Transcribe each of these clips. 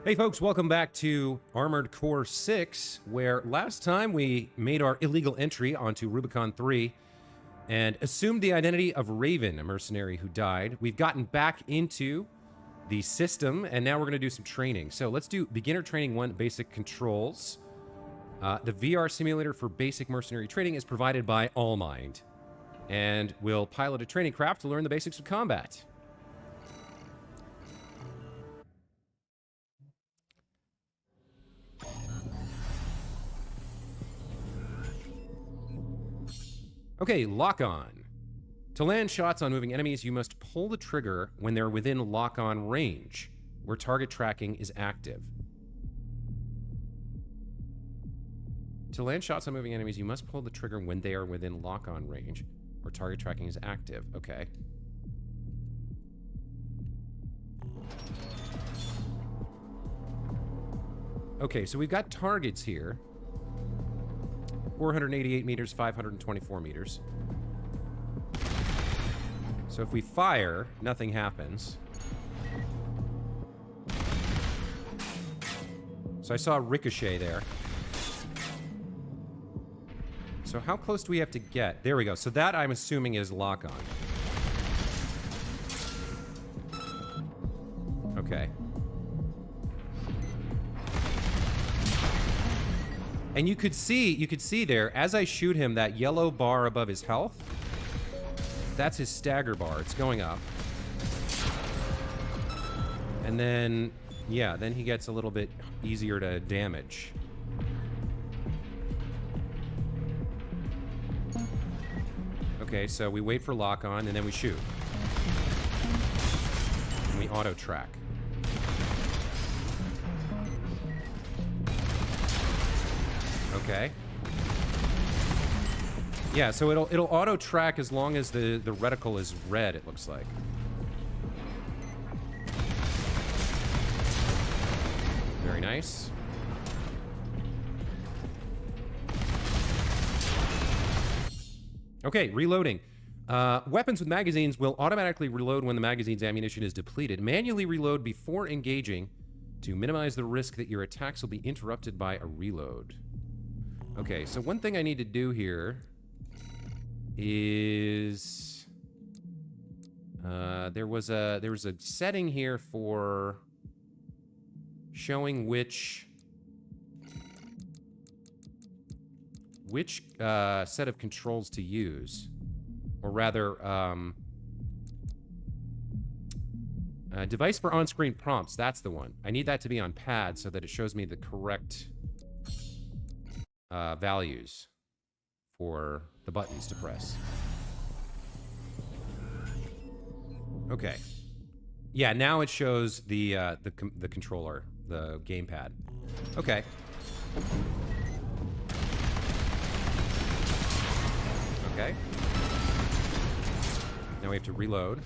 Hey folks, welcome back to Armored Core 6, where last time we made our illegal entry onto Rubicon 3 and assumed the identity of Raven, a mercenary who died. We've gotten back into the system, and now we're going to do some training. So let's do Beginner Training 1 Basic Controls. The VR simulator for basic mercenary training is provided by Allmind, and we'll pilot a training craft to learn the basics of combat. Okay, lock on. To land shots on moving enemies, you must pull the trigger when they're within lock-on range, where target tracking is active. To land shots on moving enemies, you must pull the trigger when they are within lock-on range, where target tracking is active. Okay. Okay, so we've got targets here. 488 meters, 524 meters. So if we fire, nothing happens. So I saw a ricochet there. So how close do we have to get? There we go. So that, I'm assuming, is lock-on. Okay. And you could see there, as I shoot him, that yellow bar above his health, that's his stagger bar. It's going up. And then, yeah, then he gets a little bit easier to damage. Okay, so we wait for lock on, and then we shoot. And we auto track. Okay. Yeah, so it'll auto track as long as the reticle is red, it looks like. Very nice. Okay, reloading. Weapons with magazines will automatically reload when the magazine's ammunition is depleted. Manually reload before engaging to minimize the risk that your attacks will be interrupted by a reload. Okay, so one thing I need to do here is there was a setting here for showing which set of controls to use, or rather device for on-screen prompts. That's the one. I need that to be on pad so that it shows me the correct values for the buttons to press. Okay. Yeah, now it shows the controller, the gamepad. Okay. Okay. Now we have to reload.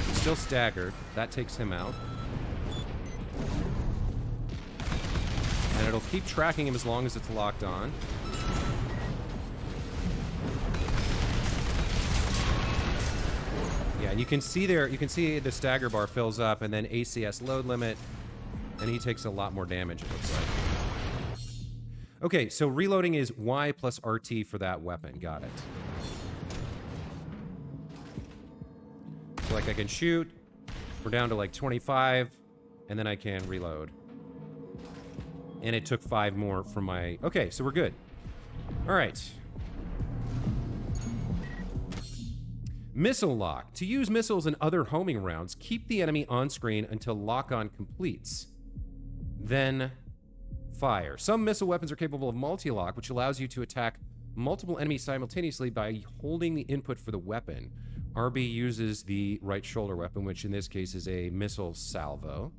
He's still staggered. That takes him out. And it'll keep tracking him as long as it's locked on. Yeah, and you can see there, you can see the stagger bar fills up, and then ACS load limit, and he takes a lot more damage, it looks like. Okay, so reloading is Y plus RT for that weapon. Got it. So, like, I can shoot. We're down to, like, 25, and then I can reload. And it took 5 more from my... Okay, so we're good. All right. Missile lock. To use missiles and other homing rounds, keep the enemy on screen until lock-on completes. Then fire. Some missile weapons are capable of multi-lock, which allows you to attack multiple enemies simultaneously by holding the input for the weapon. RB uses the right shoulder weapon, which in this case is a missile salvo.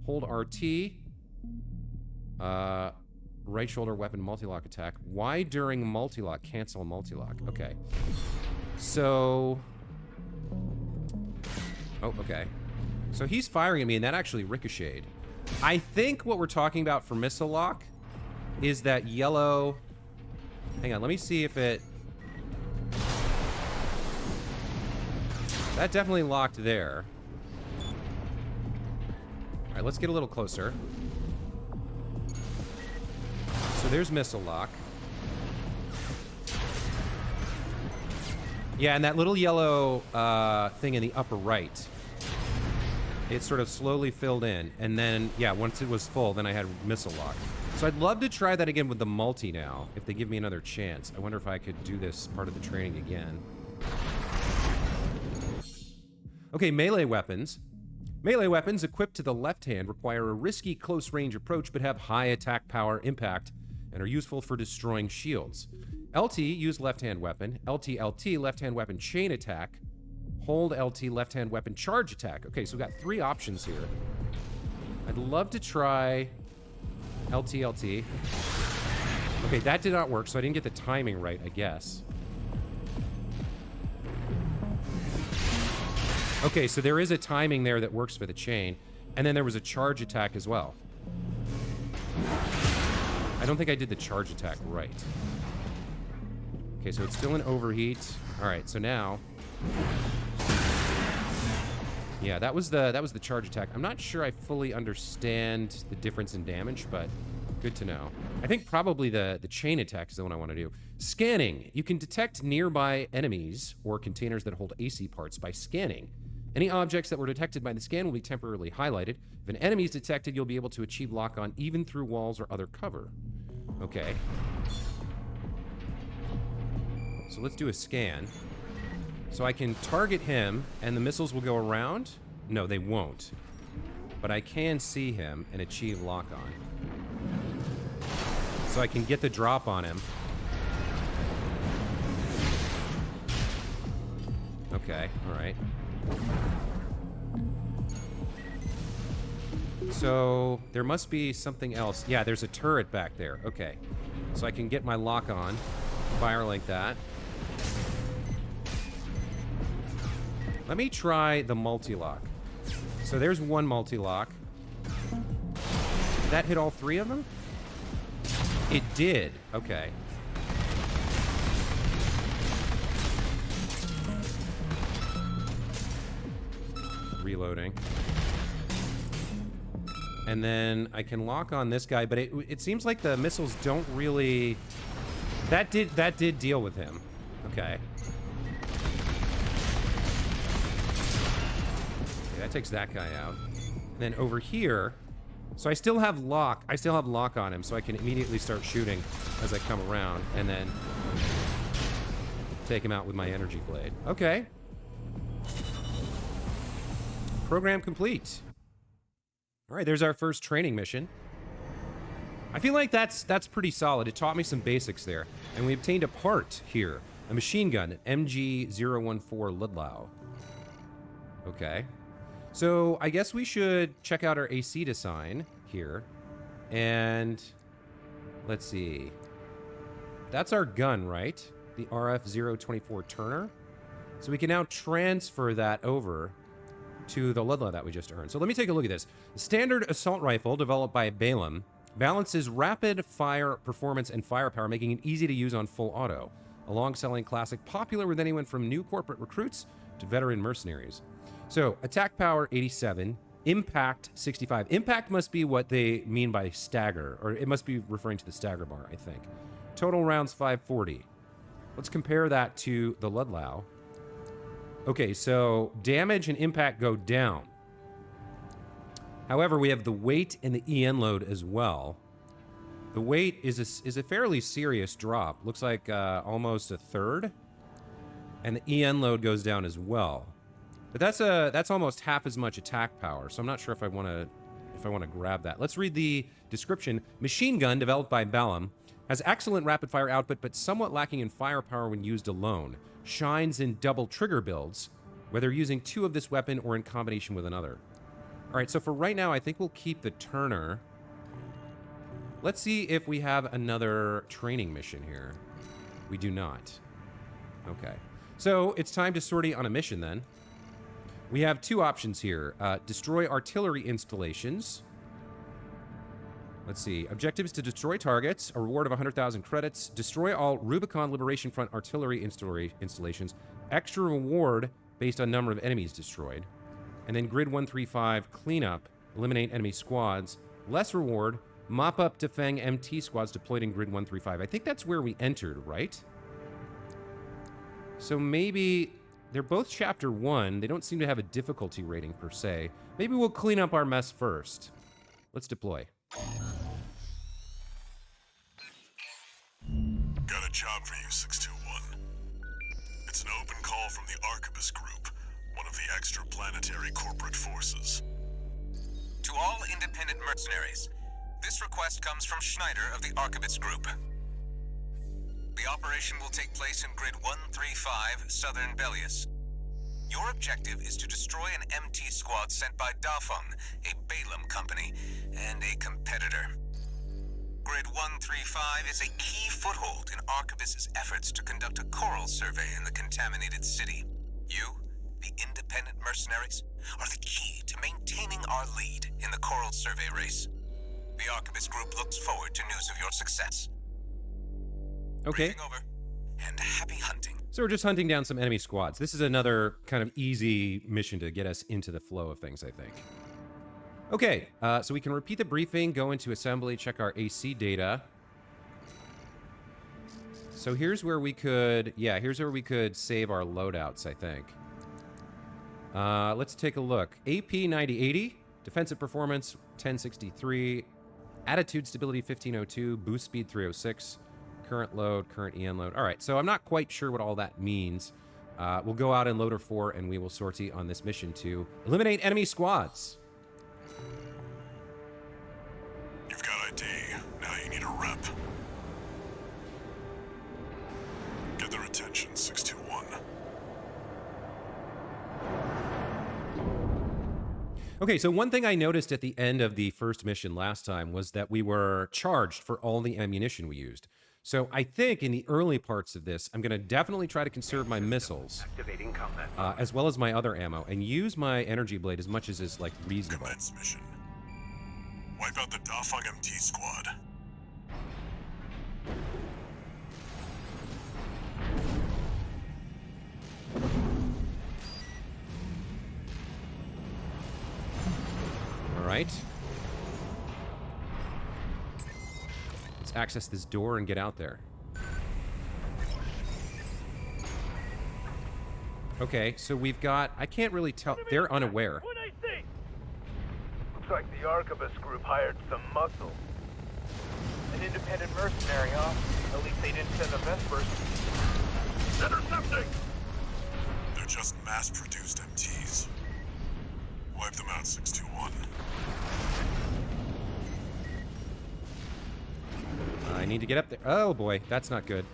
Hold RT. Right shoulder weapon multi-lock attack. Why during multi-lock? Cancel multi-lock. Okay. So... Oh, okay. So he's firing at me, and that actually ricocheted. I think what we're talking about for missile lock is that yellow... Hang on, let me see if it... That definitely locked there. All right, let's get a little closer. So there's missile lock. Yeah, and that little yellow thing in the upper right, it sort of slowly filled in. And then, yeah, once it was full, then I had missile lock. So I'd love to try that again with the multi now, if they give me another chance. I wonder if I could do this part of the training again. Okay, melee weapons. Melee weapons equipped to the left hand require a risky close-range approach but have high attack power impact and are useful for destroying shields. LT, use left-hand weapon. LT, LT, left-hand weapon chain attack. Hold LT, left-hand weapon charge attack. Okay, so we've got 3 options here. I'd love to try LT, LT. Okay, that did not work, so I didn't get the timing right, I guess. Okay, so there is a timing there that works for the chain, and then there was a charge attack as well. I don't think I did the charge attack right. Okay, so it's still an overheat. All right, so now, yeah, that was the charge attack. I'm not sure I fully understand the difference in damage, but good to know. I think probably the chain attack is the one I want to do. Scanning. You can detect nearby enemies or containers that hold AC parts by scanning. Any objects that were detected by the scan will be temporarily highlighted. If an enemy is detected, you'll be able to achieve lock-on even through walls or other cover. Okay. So let's do a scan. So I can target him, and the missiles will go around? No, they won't. But I can see him and achieve lock-on. So I can get the drop on him. Okay, all right. So there must be something else. Yeah, there's a turret back there. Okay. So I can get my lock on, fire like that. Let me try the multi-lock. So there's one multi-lock. Did that hit all 3 of them? It did. Okay. Reloading. And then I can lock on this guy, but it seems like the missiles don't really... That did deal with him. Okay. That takes that guy out. And then over here, so I still have lock on him, so I can immediately start shooting as I come around, and then take him out with my energy blade. Okay. Program complete. All right, there's our first training mission. I feel like that's pretty solid. It taught me some basics there. And we obtained a part here. A machine gun, MG-014 Ludlow. Okay. So I guess we should check out our AC design here. And let's see. That's our gun, right? The RF-024 Turner. So we can now transfer that over to the Ludlow that we just earned. So let me take a look at this. The standard assault rifle developed by Balaam balances rapid fire performance and firepower, making it easy to use on full auto. A long-selling classic, popular with anyone from new corporate recruits to veteran mercenaries. So, attack power 87, impact 65. Impact must be what they mean by stagger, or it must be referring to the stagger bar, I think. Total rounds 540. Let's compare that to the Ludlow. Okay, so damage and impact go down. However, we have the weight and the EN load as well. The weight is a fairly serious drop. Looks like almost a third. And the EN load goes down as well. But that's almost half as much attack power, so I'm not sure if I want to grab that. Let's read the description. Machine gun developed by Balaam has excellent rapid fire output, but somewhat lacking in firepower when used alone. Shines in double trigger builds, whether using 2 of this weapon or in combination with another. All right, so for right now, I think we'll keep the Turner. Let's see if we have another training mission here. We do not. Okay. So it's time to sortie on a mission then. We have 2 options here. Destroy artillery installations. Let's see. Objectives to destroy targets. A reward of 100,000 credits. Destroy all Rubicon Liberation Front artillery installations. Extra reward based on number of enemies destroyed. And then Grid 135 cleanup eliminate enemy squads, less reward, mop up Defang MT squads deployed in grid 135. I think that's where we entered, right? So maybe they're both chapter 1. They don't seem to have a difficulty rating per se. Maybe we'll clean up our mess first. Let's deploy. Got a job for you, 621. It's an open call from the Arquebus Group, one of the extraplanetary corporate forces. To all independent mercenaries, this request comes from Schneider of the Arquebus Group. The operation will take place in Grid 135, Southern Belius. Your objective is to destroy an MT squad sent by Dafeng, a Balaam company, and a competitor. Grid 135 is a key foothold in Arquebus's efforts to conduct a coral survey in the contaminated city. You, the independent mercenaries, are the key to maintaining our lead in the coral survey race. The Arquebus Group looks forward to news of your success. Okay. Briefing over, and happy hunting. So we're just hunting down some enemy squads. This is another kind of easy mission to get us into the flow of things, I think. Okay, so we can repeat the briefing, go into assembly, check our AC data. So here's where we could, here's where we could save our loadouts, I think. Let's take a look. AP 9080, defensive performance 1063, attitude stability 1502, boost speed 306, current load, current EN load. All right, so I'm not quite sure what all that means. We'll go out in loader 4 and we will sortie on this mission to eliminate enemy squads. You've got ID. Now you need a rep. Get their attention, 621. Okay, so one thing I noticed at the end of the first mission last time was that we were charged for all the ammunition we used. So I think in the early parts of this, I'm going to definitely try to conserve my missiles, as well as my other ammo, and use my energy blade as much as is like reasonable. Commence mission. Wipe out the Dafeng MT squad. All right. Let's access this door and get out there. Okay, so we've got... I can't really tell. They're unaware. Looks like the Arquebus Group hired some muscle. An independent mercenary, huh? At least they didn't send the best person. Intercepting! They're just mass-produced MTs. Wipe them out, 621. I need to get up there. Oh boy, that's not good.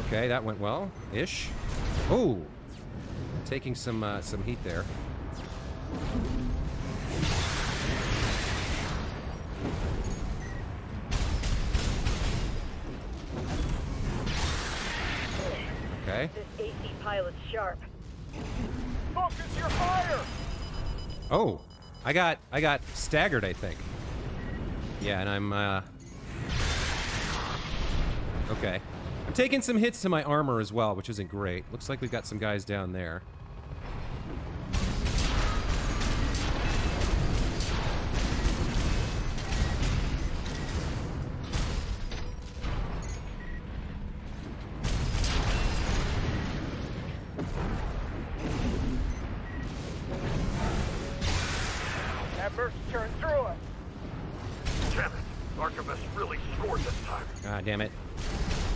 Okay, that went well-ish. Oh, taking some heat there. Okay. This AC pilot's sharp. Focus your fire! Oh, I got staggered, I think. Yeah, and I'm okay. I'm taking some hits to my armor as well, which isn't great. Looks like we've got some guys down there. That merc turned through us. Damn it! Arquebus really scored this time. Ah, damn it.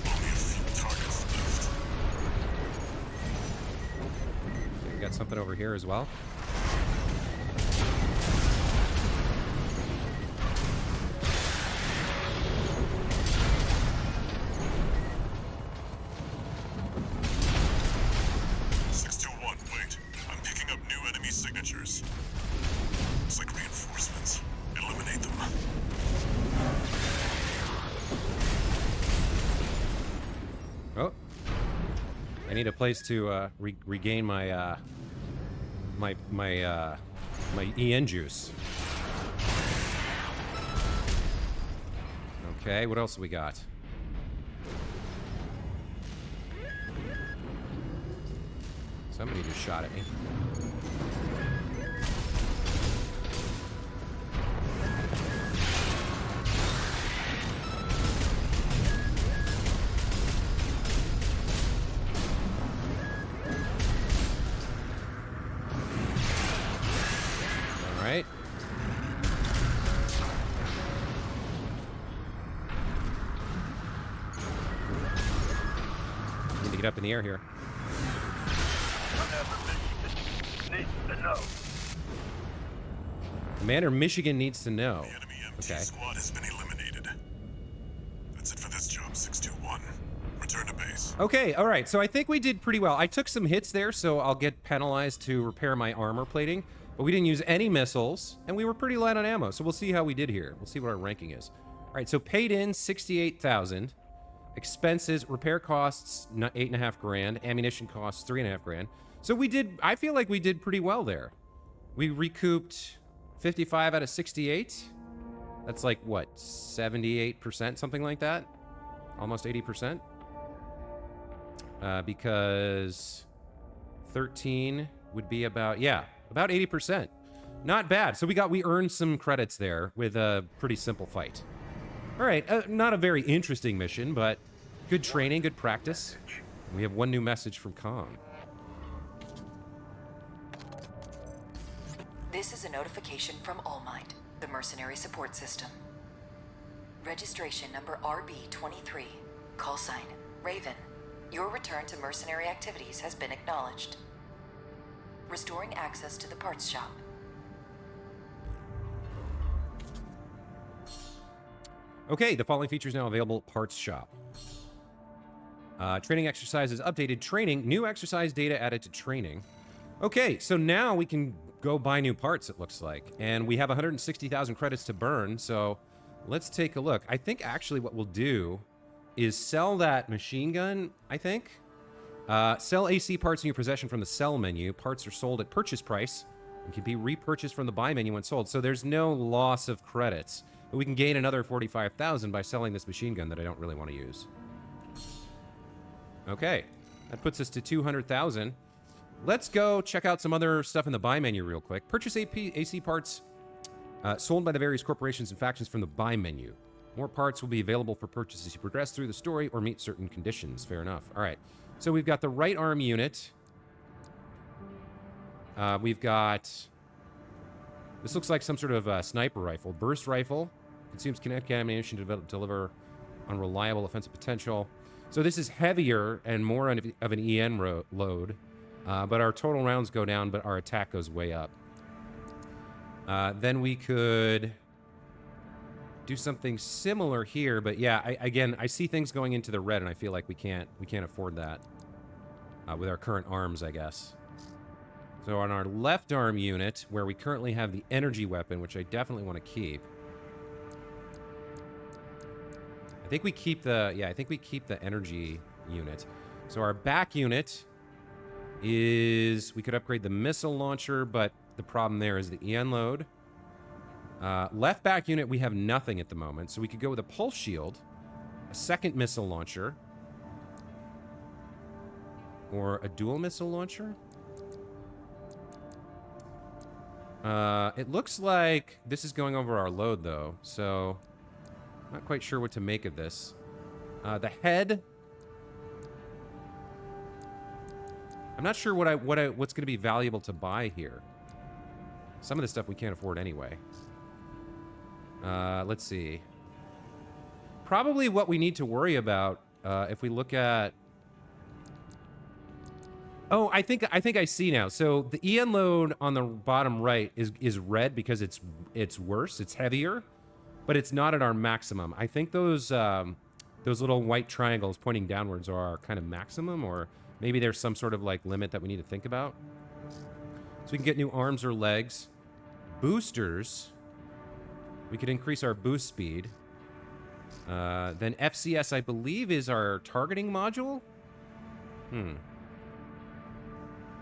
Only a few targets left. We got something over here as well. Wait. I'm picking up new enemy signatures. Looks like reinforcements. Eliminate them. Oh, I need a place to regain my my EN juice. Okay, what else we got? Somebody just shot at me. All right. Need to get up in the air here. Commander Michigan needs to know. The enemy MT Okay. squad has been eliminated. That's it for this job, 621. Return to base. Okay, all right. So I think we did pretty well. I took some hits there, so I'll get penalized to repair my armor plating. But we didn't use any missiles, and we were pretty light on ammo. So we'll see how we did here. We'll see what our ranking is. All right, so paid in 68,000. Expenses, repair costs, 8.5 grand. Ammunition costs, 3.5 grand. So we did, I feel like we did pretty well there. We recouped 55 out of 68. That's like, what, 78%, something like that? Almost 80%. Because 13 would be about, yeah, about 80%. Not bad. So we earned some credits there with a pretty simple fight. All right, not a very interesting mission, but good training, good practice. We have one new message from Com. This is a notification from All Might, the mercenary support system. Registration number RB23, call sign Raven. Your return to mercenary activities has been acknowledged. Restoring access to the parts shop. Okay, the following features now available at Parts Shop. Training exercises updated. Training. New exercise data added to training. Okay, so now we can go buy new parts, it looks like. And we have 160,000 credits to burn, so let's take a look. I think actually what we'll do is sell that machine gun, I think. Sell AC parts in your possession from the sell menu. Parts are sold at purchase price and can be repurchased from the buy menu when sold. So there's no loss of credits. But we can gain another 45,000 by selling this machine gun that I don't really want to use. Okay, that puts us to 200,000. Let's go check out some other stuff in the buy menu real quick. Purchase AC parts sold by the various corporations and factions from the buy menu. More parts will be available for purchase as you progress through the story or meet certain conditions. Fair enough. All right, so we've got the right arm unit. We've got... This looks like some sort of sniper rifle. Burst rifle. Consumes kinetic ammunition to deliver unreliable offensive potential. So this is heavier and more of an EN load. But our total rounds go down, but our attack goes way up. Then we could do something similar here. But yeah, I see things going into the red, and I feel like we can't afford that with our current arms, I guess. So on our left arm unit, where we currently have the energy weapon, which I definitely want to keep. I think we keep the, yeah, I think we keep the energy unit. So our back unit is, we could upgrade the missile launcher, but the problem there is the EN load. Left back unit, we have nothing at the moment. So we could go with a pulse shield, a second missile launcher, or a dual missile launcher. It looks like this is going over our load, though, so not quite sure what to make of this. The head, I'm not sure what's going to be valuable to buy here. Some of the stuff we can't afford anyway. Let's see. Probably what we need to worry about if we look at. Oh, I think I see now. So the EN load on the bottom right is red because it's worse, it's heavier, but it's not at our maximum. I think those little white triangles pointing downwards are our kind of maximum, or maybe there's some sort of like limit that we need to think about. So we can get new arms or legs. Boosters. We could increase our boost speed. Then FCS, I believe, is our targeting module.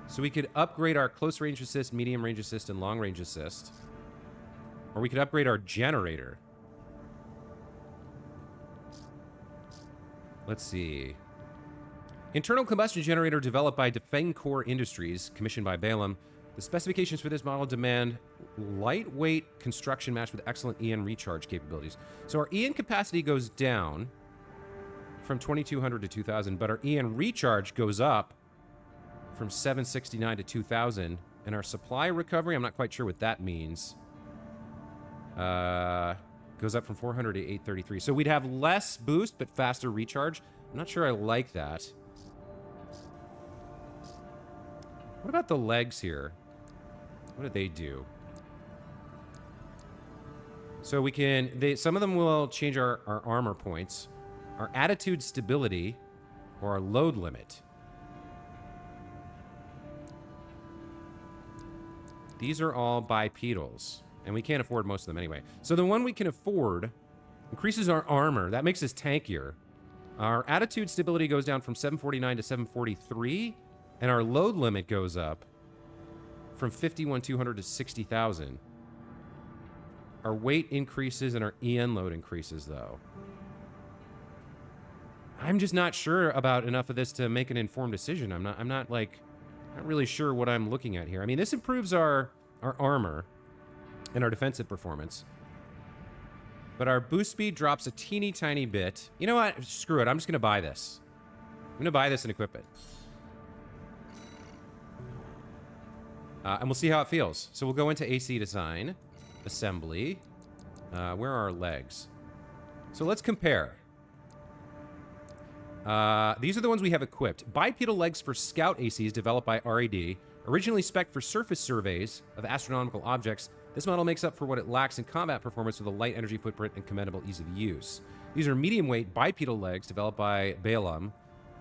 So we could upgrade our close range assist, medium range assist, and long range assist. Or we could upgrade our generator. Let's see. Internal combustion generator developed by Defencore Industries, commissioned by Balaam. The specifications for this model demand lightweight construction matched with excellent EN recharge capabilities. So our EN capacity goes down from 2200 to 2000, but our EN recharge goes up from 769 to 2000. And our supply recovery, I'm not quite sure what that means, goes up from 400 to 833. So we'd have less boost, but faster recharge. I'm not sure I like that. What about the legs here? What do they do? So we can, some of them will change our armor points, our attitude stability, or our load limit. These are all bipedals, and we can't afford most of them anyway. So the one we can afford increases our armor. That makes us tankier. Our attitude stability goes down from 749 to 743, and our load limit goes up from 51,200 to 60,000. Our weight increases and our EN load increases, though. I'm just not sure about enough of this to make an informed decision. I'm not really sure what I'm looking at here. I mean, this improves our armor and our defensive performance. But our boost speed drops a teeny tiny bit. You know what? Screw it. I'm just going to buy this. I'm going to buy this and equip it. And we'll see how it feels. So we'll go into AC design, assembly. Where are our legs? So let's compare. These are the ones we have equipped. Bipedal legs for Scout ACs developed by RAD. Originally spec'd for surface surveys of astronomical objects, this model makes up for what it lacks in combat performance with a light energy footprint and commendable ease of use. These are medium-weight bipedal legs developed by Balaam.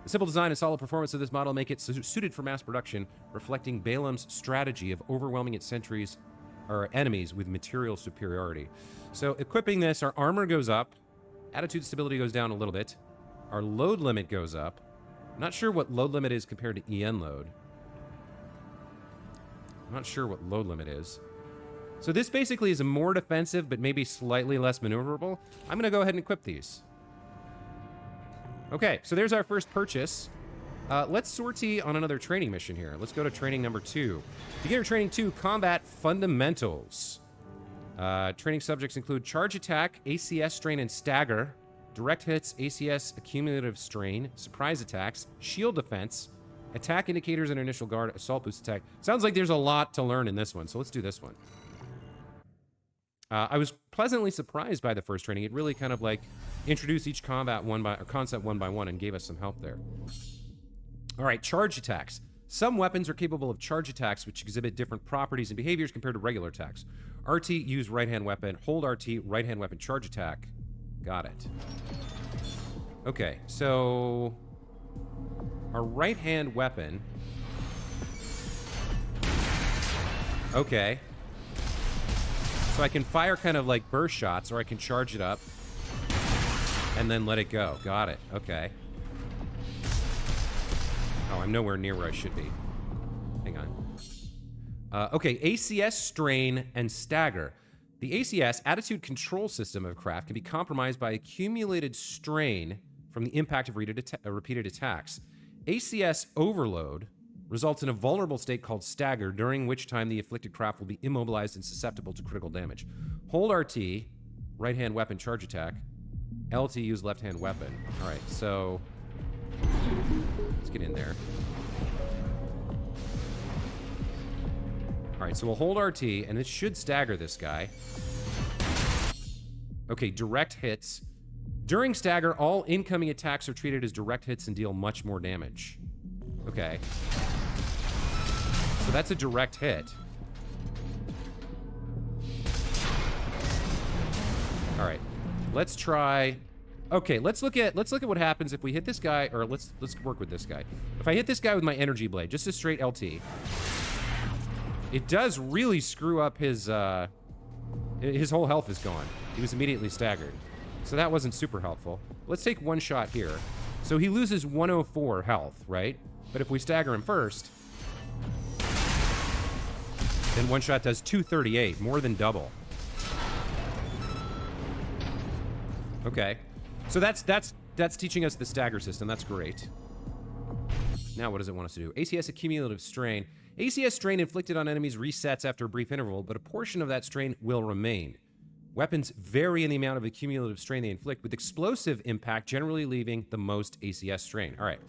The simple design and solid performance of this model make it suited for mass production, reflecting Balaam's strategy of overwhelming its enemies with material superiority. So equipping this, our armor goes up, attitude stability goes down a little bit, our load limit goes up. I'm not sure what load limit is compared to EN load. I'm not sure what load limit is. So this basically is a more defensive, but maybe slightly less maneuverable. I'm going to go ahead and equip these. Okay, so there's our first purchase. Let's sortie on another training mission here. Let's go to training number 2. Beginner training 2, combat fundamentals. Training subjects include charge attack, ACS strain and stagger, direct hits, ACS accumulative strain, surprise attacks, shield defense, attack indicators and initial guard, assault boost attack. Sounds like there's a lot to learn in this one, so let's do this one. I was pleasantly surprised by the first training. It really kind of like introduced each concept one by one and gave us some help there. All right, charge attacks. Some weapons are capable of charge attacks, which exhibit different properties and behaviors compared to regular attacks. RT, use right-hand weapon. Hold RT, right-hand weapon, charge attack. Got it. Okay, so our right-hand weapon. Okay. So I can fire kind of like burst shots, or I can charge it up and then let it go. Got it. Okay. Oh, I'm nowhere near where I should be. Hang on. Okay, ACS, strain, and stagger. The ACS, attitude control system of craft, can be compromised by accumulated strain from the impact of repeated attacks. ACS overload results in a vulnerable state called stagger, during which time the afflicted craft will be immobilized and susceptible to critical damage. Hold RT, right-hand weapon, charge attack. LT, use left-hand weapon. All right, so let's get in there. All right, so we'll hold RT, and this should stagger this guy. Okay, direct hits. During stagger, all incoming attacks are treated as direct hits and deal much more damage. Okay. So that's a direct hit. All right, let's try. Okay, let's look at what happens if we hit this guy, or let's work with this guy. If I hit this guy with my energy blade, just a straight LT, it does really screw up his whole health is gone. He was immediately staggered, so that wasn't super helpful. Let's take one shot here. So he loses 104 health, right? But if we stagger him first, then one shot does 238, more than double. Okay, so that's teaching us the stagger system. That's great. Now what does it want us to do? ACS accumulative strain. ACS strain inflicted on enemies resets after a brief interval, but a portion of that strain will remain. Weapons vary in the amount of accumulative strain they inflict, with explosive impact generally leaving the most ACS strain. All right,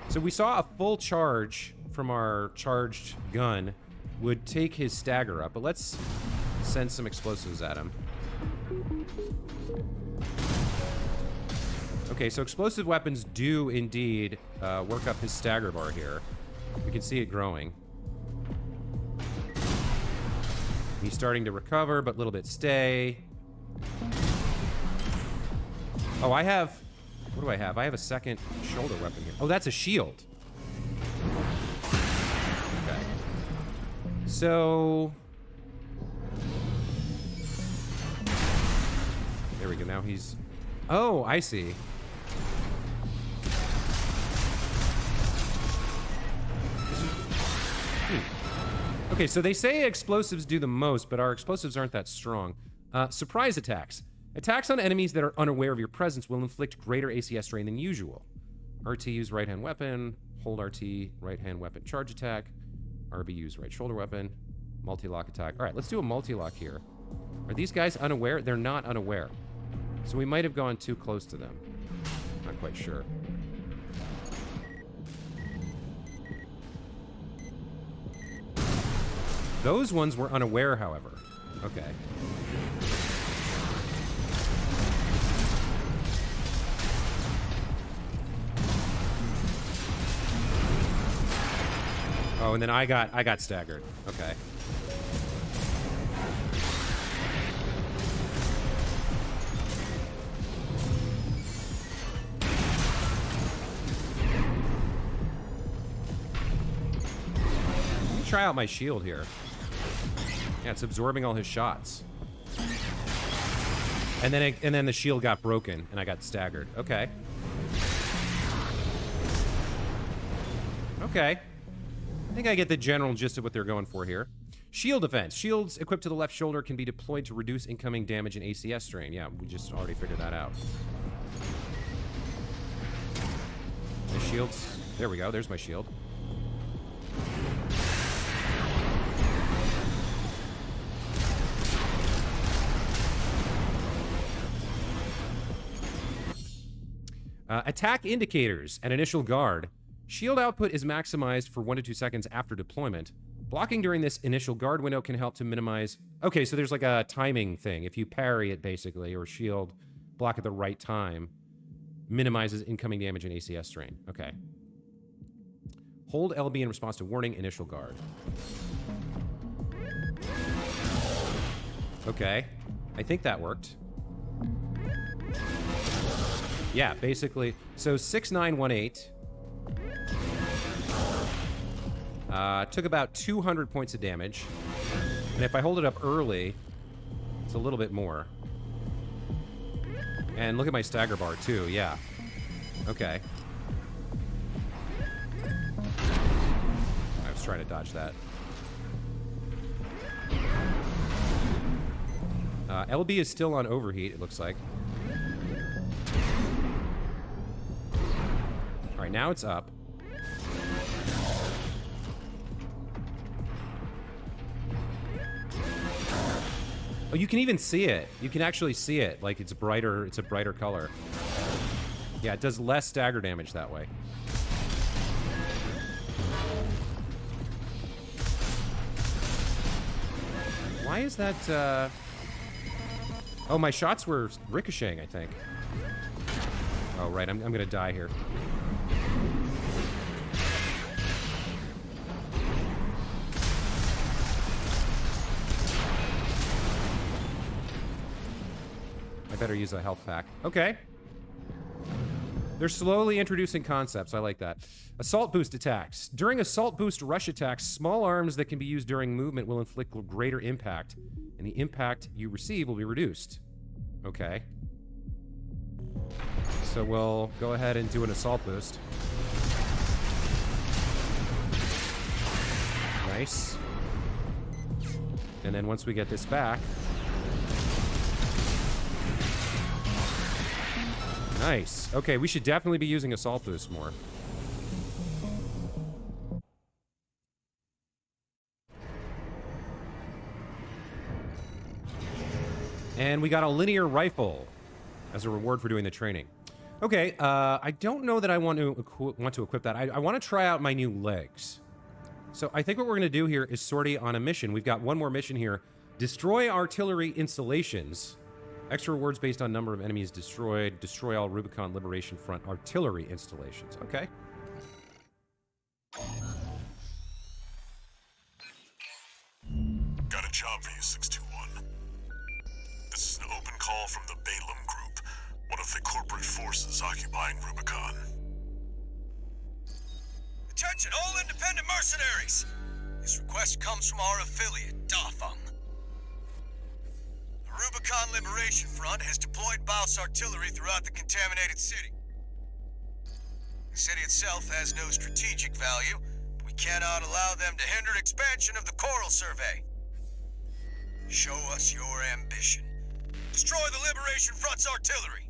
so we saw a full charge from our charged gun would take his stagger up, but let's send some explosives at him. Okay, so explosive weapons do indeed work up his stagger bar here. We can see it growing. He's starting to recover, but a little bit stay. Oh, I have... What do I have? I have a second shoulder weapon here. Oh, that's a shield. Okay. So... There we go. Now he's... Oh, I see. Okay, so they say explosives do the most, but our explosives aren't that strong. Surprise attacks. Attacks on enemies that are unaware of your presence will inflict greater ACS strain than usual. RT use right-hand weapon. Hold RT right-hand weapon charge attack. RB use right shoulder weapon. Multi-lock attack. All right, let's do a multi-lock here. Are these guys unaware? They're not unaware. So we might have gone too close to them. Not quite sure. Those ones were unaware, however. Okay. Oh, and then I got staggered. Okay. Let me try out my shield here. Yeah, it's absorbing all his shots. And then the shield got broken and I got staggered. Okay. Okay. I think I get the general gist of what they're going for here. Shield defense. Shields equipped to the left shoulder can be deployed to reduce incoming damage and ACS strain. Yeah, we just already figured that out. The shields. There we go. There's my shield. Attack indicators and initial guard. Shield output is maximized for 1 to 2 seconds after deployment. Blocking during this initial guard window can help to minimize... Okay, so there's like a timing thing. If you parry it, basically, or shield block at the right time, minimizes incoming damage and ACS strain. Okay. Hold LB in response to warning, initial guard. Okay. I think that worked. Yeah, basically. So 6918... took about 200 points of damage. And if I hold it up early, it's a little bit more. And look at my stagger bar, too. Yeah. Okay. I was trying to dodge that. LB is still on overheat, it looks like. All right, now it's up. Oh, you can even see it. You can actually see it. Like, it's brighter. It's a brighter color. Yeah, it does less stagger damage that way. Why is that, Oh, my shots were ricocheting, I think. Oh, right. I'm gonna die here. I better use a health pack. Okay. They're slowly introducing concepts. I like that. Assault boost attacks. During assault boost rush attacks, small arms that can be used during movement will inflict greater impact, and the impact you receive will be reduced. Okay. So we'll go ahead and do an assault boost. Nice. And then once we get this back... Nice. Okay, we should definitely be using assault boost more. And we got a linear rifle as a reward for doing the training. Okay, I don't know that I want to equip that. I want to try out my new legs. So I think what we're going to do here is sortie on a mission. We've got one more mission here. Destroy artillery installations. Extra rewards based on number of enemies destroyed. Destroy all Rubicon Liberation Front artillery installations. Okay. Got a job for you, 621. This is an open call from the Balaam Group, one of the corporate forces occupying Rubicon. Attention, all independent mercenaries! This request comes from our affiliate, Dafeng. The Rubicon Liberation Front has deployed Baus artillery throughout the contaminated city. The city itself has no strategic value, but we cannot allow them to hinder expansion of the Coral Survey. Show us your ambition. Destroy the Liberation Front's artillery.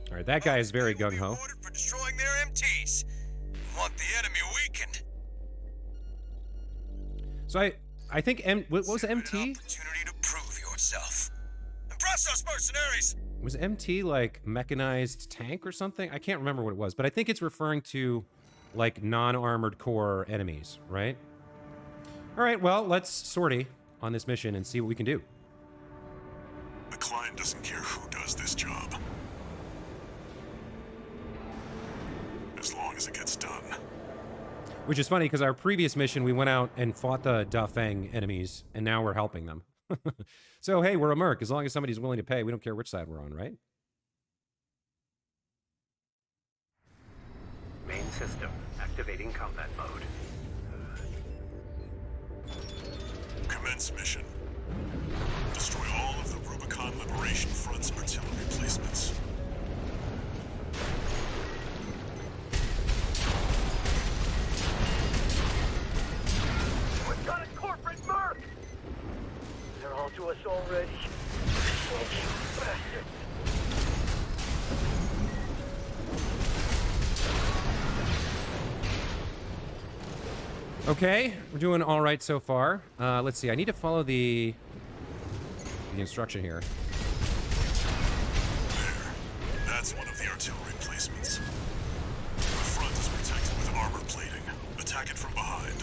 All right, that guy is very They will be gung-ho. rewarded for destroying their MTs. We want the enemy weakened. So I think what was An MT? opportunity to prove yourself. Impress us, mercenaries! Was MT like mechanized tank or something? I can't remember what it was, but I think it's referring to like non-armored core enemies, right? All right, well, let's sortie on this mission and see what we can do. The client doesn't care who does this job, as long as it gets done. Which is funny because our previous mission, we went out and fought the Dafeng enemies, and now we're helping them. So, hey, we're a merc. As long as somebody's willing to pay, we don't care which side we're on, right? Main system activating combat mode. Commence mission. Destroy all of the Rubicon Liberation Front's artillery placements. We've got a corporate merc! They're all to us already. Bastards. Okay, we're doing all right so far. Let's see. I need to follow the instruction here. There. That's one of the artillery placements. The front is protected with armor plating. Attack it from behind.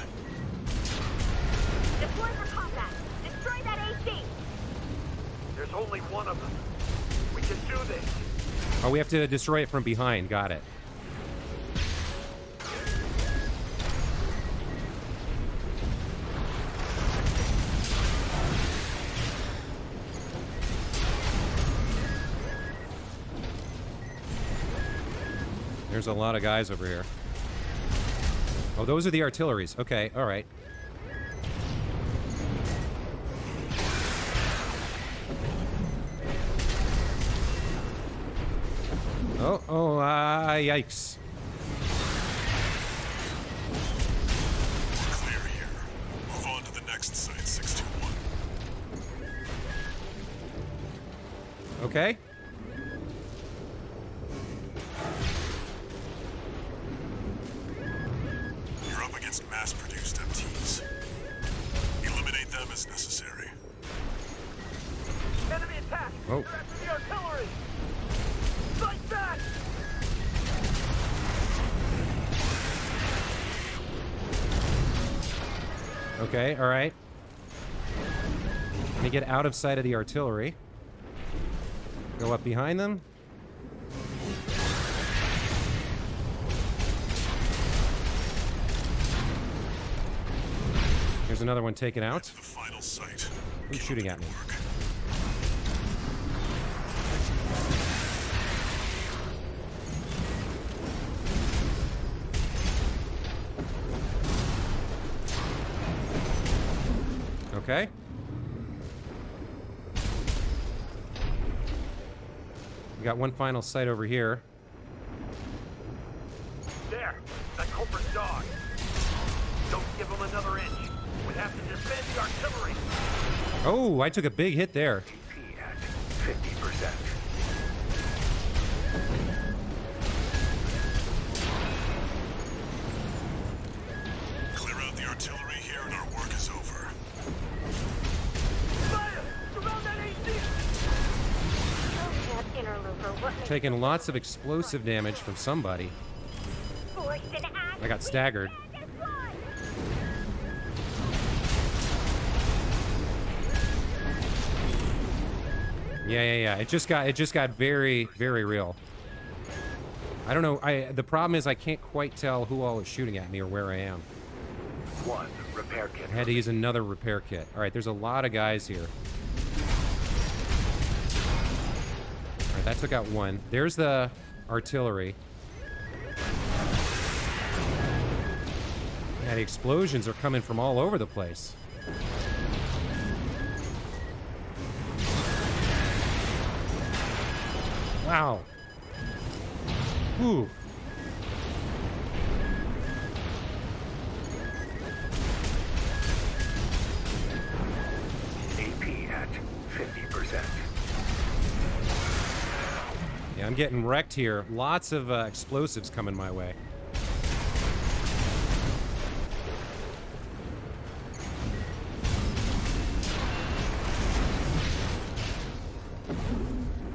Deploy for combat. Destroy that AC. There's only one of them. We can do this. Oh, we have to destroy it from behind. Got it. There's a lot of guys over here. Oh, those are the artilleries. Okay, all right. Yikes. Clear here. Move on to the next site, 621. Okay. You're up against mass-produced MTs. Eliminate them as necessary. Enemy attack! Oh. They're after the artillery! Fight back! Okay, all right. Let me get out of sight of the artillery. Go up behind them. There's another one taken out. To the final site. Who's Keep shooting up at the me? good work. Okay. We got one final sight over here. There! That culprit dog! Don't give him another inch! We have to disband the artillery! Oh, I took a big hit there. AP at 50%. Clear out the artillery here and our work is over. Fire! Surround that AC! taking lots of explosive damage from somebody. I got staggered. Yeah. It just got very, very real. I don't know. The problem is I can't quite tell who all is shooting at me or where I am. 1 repair kit. I had to use another repair kit. All right, there's a lot of guys here. All right, that took out one. There's the artillery. Yeah, the explosions are coming from all over the place. Wow. Ooh. AP at 50%. Yeah, I'm getting wrecked here. Lots of explosives coming my way.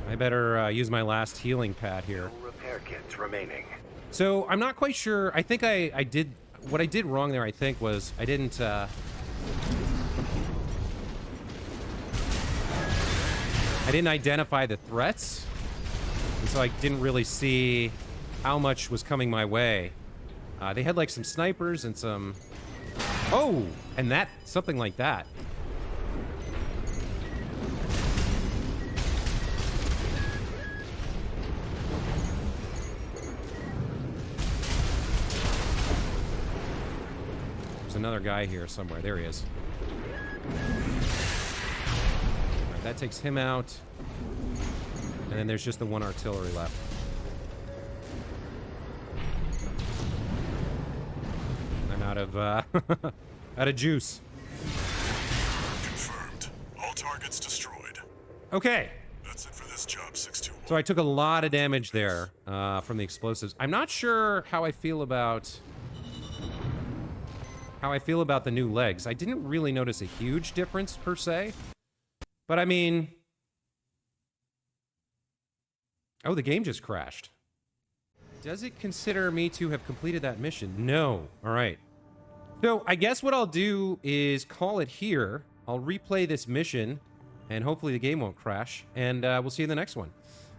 I better use my last healing pad here. No repair kits remaining. So I'm not quite sure. I think I did what I did wrong there. I think was I didn't identify the threats, and so I didn't really see how much was coming my way. They had like some snipers and some and that something like that. Another guy here somewhere. There he is. All right, that takes him out. And then there's just the one artillery left. I'm out of out of juice. Confirmed. All targets destroyed. Okay. That's it for this job, 621. So I took a lot of damage there from the explosives. I'm not sure how I feel about the new legs. I didn't really notice a huge difference per se, but I mean, oh, the game just crashed. Does it consider me to have completed that mission? No. All right. So I guess what I'll do is call it here. I'll replay this mission and hopefully the game won't crash, and we'll see you in the next one.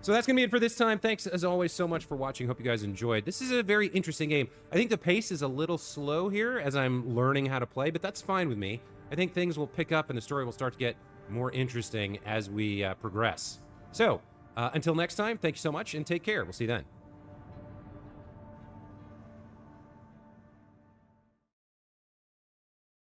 So that's going to be it for this time. Thanks, as always, so much for watching. Hope you guys enjoyed. This is a very interesting game. I think the pace is a little slow here as I'm learning how to play, but that's fine with me. I think things will pick up and the story will start to get more interesting as we progress. So, until next time, thank you so much and take care. We'll see you then.